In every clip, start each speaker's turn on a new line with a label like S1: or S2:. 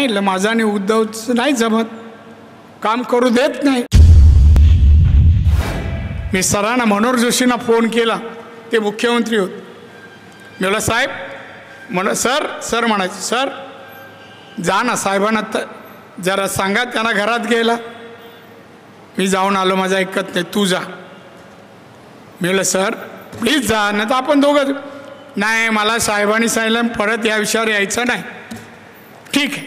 S1: सांगितलं माझं आणि उद्धवचं नाही जमत, काम करू देत नाही. मी सरांना मनोहर जोशींना फोन केला, ते मुख्यमंत्री होते. मी म्हटलं साहेब सर म्हणायचे, सर जा ना साहेबांना जरा सांगा त्यांना घरात गेला. मी जाऊन आलो, माझं ऐकत नाही, तू जा. मी म्हटलं सर प्लीज जा, नाही तर आपण दोघं. नाही मला साहेबांनी सांगितलं परत या विषयावर यायचं नाही. ठीक आहे.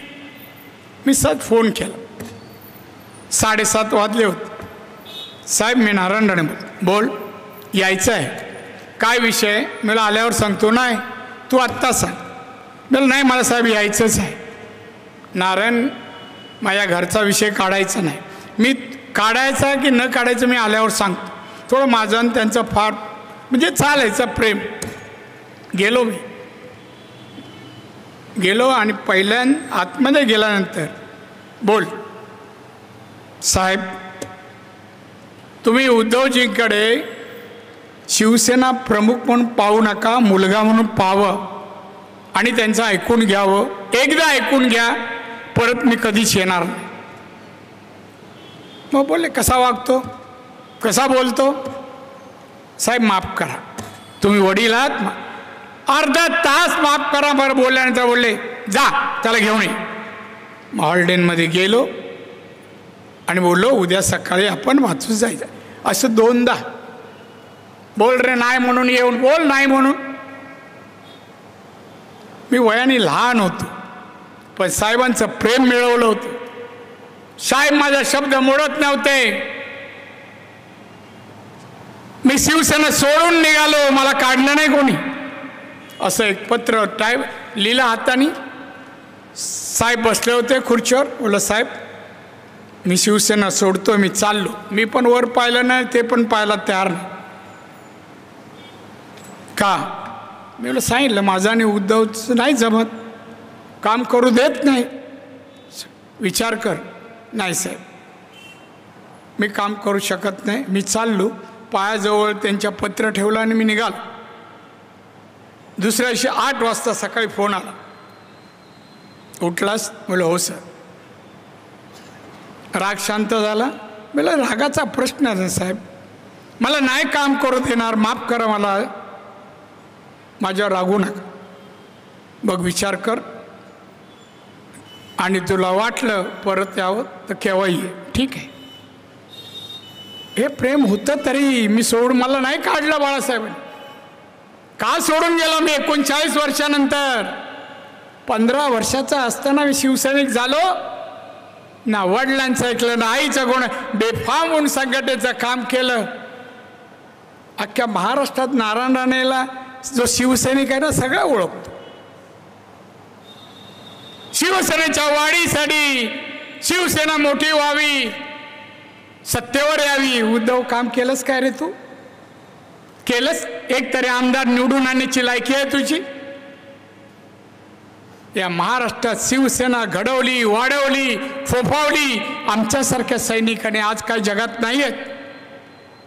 S1: मी सहज फोन केला, 7:30 वाजले होते. साहेब मी नारायण राणे बोल, यायचं आहे. काय विषय? मला आल्यावर सांगतो. नाही तू आत्ता सांग. मला नाही मला साहेब यायचंच आहे. नारायण माझ्या घरचा विषय काढायचा नाही. मी काढायचा की न काढायचं मी आल्यावर सांगतो. थोडं माझं आणि त्यांचं फार म्हणजे चालायचं प्रेम. गेलो आणि पहिल्यांदा आतमध्ये गेल्यानंतर बोल साहेब तुम्ही उद्धवजींकडे शिवसेना प्रमुख म्हणून पाहू नका, मुलगा म्हणून पाहावं आणि त्यांचं ऐकून घ्यावं. एकदा ऐकून घ्या, परत मी कधीच येणार नाही. मग बोलले कसा वागतो, कसा बोलतो? साहेब माफ करा, तुम्ही वडील आहात, अर्धा तास माफ करा. बरं बोलल्यानंतर बोलले जा त्याला घेऊन ये. हॉलडेनमध्ये गेलो आणि बोललो उद्या सकाळी आपण वाचून जायचं. असं 2दा बोल रे नाही म्हणून येऊन बोल नाही म्हणून. मी वयाने लहान होतो पण साहेबांचं प्रेम मिळवलं होतं. साहेब माझा शब्द मोडत नव्हते. मी शिवसेना सोडून निघालो, मला काढलं नाही कोणी. असं एक पत्र टाईप लिहिलं हाताने. साहेब बसले होते खुर्चीवर. बोललं साहेब मी शिवसेना सोडतो, मी चाललो. मी पण वर पाहिलं नाही, ते पण पाहायला तयार नाही. का? मी बोललं सांगितलं माझं आणि उद्धवचं नाही जमत, काम करू देत नाही. विचार कर. नाही साहेब मी काम करू शकत नाही, मी चाललो. पायाजवळ त्यांच्या पत्र ठेवलं आणि मी निघालो. दुसऱ्या दिवशी 8 वाजता सकाळी फोन आला, उठलास? म्हणलं हो सर. राग शांत झाला? मला रागाचा प्रश्न आहे साहेब, मला नाही काम करू देणार, माफ करा मला, माझ्यावर रागू नका. बघ विचार कर आणि तुला वाटलं परत यावं तर केव्हाही ये. ठीक आहे. हे प्रेम होतं तरी मी सोडून मला नाही काढलं बाळासाहेबांनी. का सोडून गेला मी 39 वर्षानंतर? 15 वर्षाचा असताना मी शिवसैनिक झालो ना. वडिलांचं ऐकलं ना आईचं गुण, बेफाम होऊन संघटनेचं काम केलं. अख्ख्या महाराष्ट्रात नारायण राणेला जो शिवसैनिक आहे ना सगळं ओळखतो. शिवसेनेच्या वाढीसाठी शिवसेना मोठी व्हावी, सत्तेवर यावी. उद्धव काम केलंस काय रे तू? केलंस? एक तरी आमदार निवडून आणण्याची लायकी आहे तुझी? या महाराष्ट्रात शिवसेना घडवली, वाढवली, फोफावली आमच्यासारख्या सैनिकाने. आज काही जगात नाही आहेत.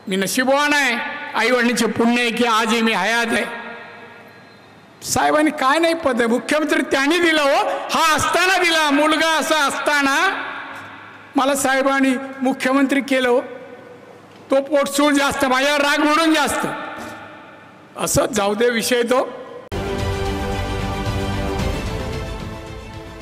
S1: मी नशीबवान आहे, आई वडिलांचे पुण्य आहे की आजही मी हयात आहे. साहेबांनी काय नाही पद, मुख्यमंत्री त्यांनी दिलं हो. हा असताना दिला, मुलगा असा असताना मला साहेबांनी मुख्यमंत्री केलं हो. तो पोटसूळ जास्त, माझ्यावर राग म्हणून जास्त. असं जाऊ दे विषय तो.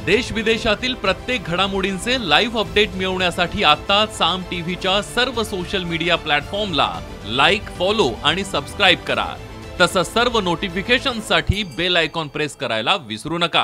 S2: देश विदेशातील प्रत्येक घडामोडींचे लाईव्ह अपडेट मिळवण्यासाठी आता साम टीव्हीच्या सर्व सोशल मीडिया प्लॅटफॉर्मला लाईक, फॉलो आणि सबस्क्राईब करा. तसंच सर्व नोटिफिकेशनसाठी बेल आयकॉन प्रेस करायला विसरू नका.